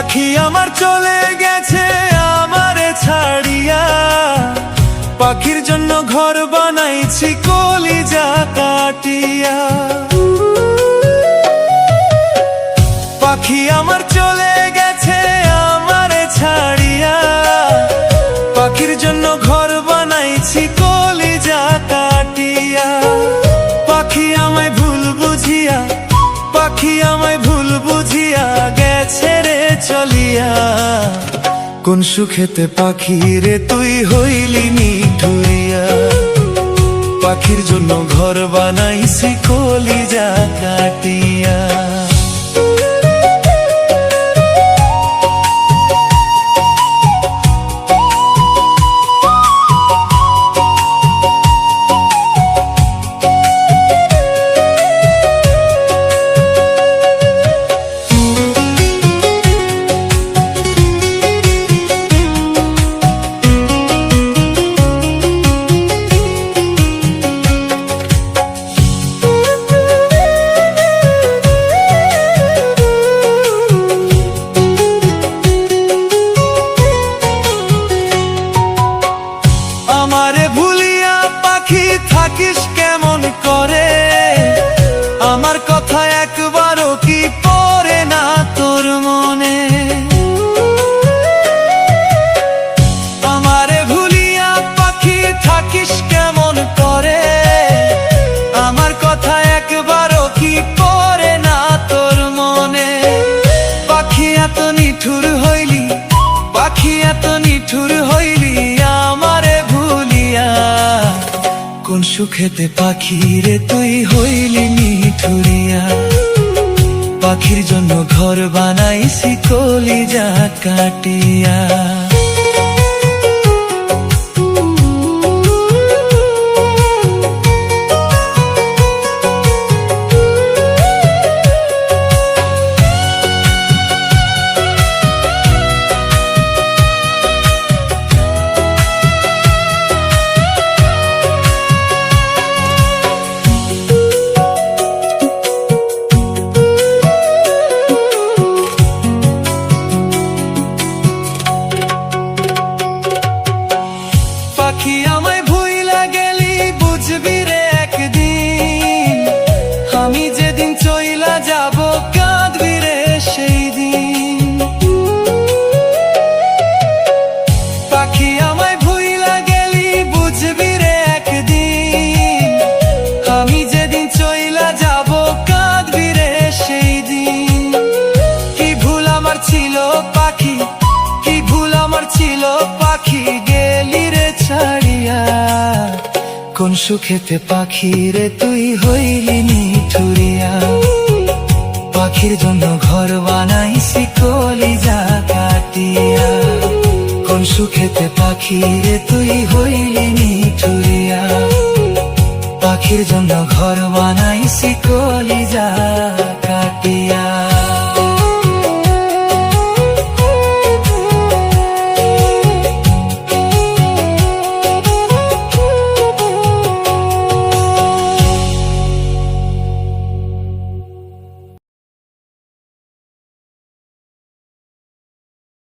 পাখি আমার চলে গেছে আমারে ছাড়িয়া, পাখির জন্য ঘর বানাইছি কলিজা কাটিয়া। পাখি আমার চলে গেছে আমারে ছাড়িয়া, পাখির জন্য ঘর বানাইছি কলিজা কাটিয়া। পাখি আমায় ভুল বুঝিয়া, পাখি আমায় ভুল বুঝিয়া গেছে রে চলিয়া। কোন সুখেতে পাখি রে তুই হইলি নিঠুরিয়া, পাখির জন্য ঘর বানাইছি কলিজা কাটিয়া। আমারে ভুলিয়া পাখি থাকিস কেমন করে, আমার কথা একবারও কি পড়ে না তোর মনে। আমারে ভুলিয়া পাখি থাকিস কেমন করে, আমার কথা একবারও কি পড়ে না তোর মনে। পাখি এত নিঠুর হইলি, পাখি এত নিঠুর হইলি আমারে ভুলিয়া। কোন সুখেতে পাখি রে তুই হইলি নিঠুরিয়া, পাখির জন্য ঘর বানাইছি কলিজা কাটিয়া। পাখি আমায় ভুইলা গেলি বুঝবি রে একদিন, আমি যেদিন চইলা যাব কাঁদবি রে সেই দিন। পাখি আমায় ভুইলা গেলি বুঝবি রে একদিন, আমি যেদিন চইলা যাব কাঁদবি রে সেই দিন। কি ভুল আমার ছিল পাখি, কি ভুল আমার ছিল পাখি গেলি রে ছাড়িয়া। কোন সুখেতে পাখি রে তুই হইলি নিঠুরিয়া, পাখির জন্য ঘর বানাইছি কলিজা কাটিয়া। কোন সুখেতে পাখি রে তুই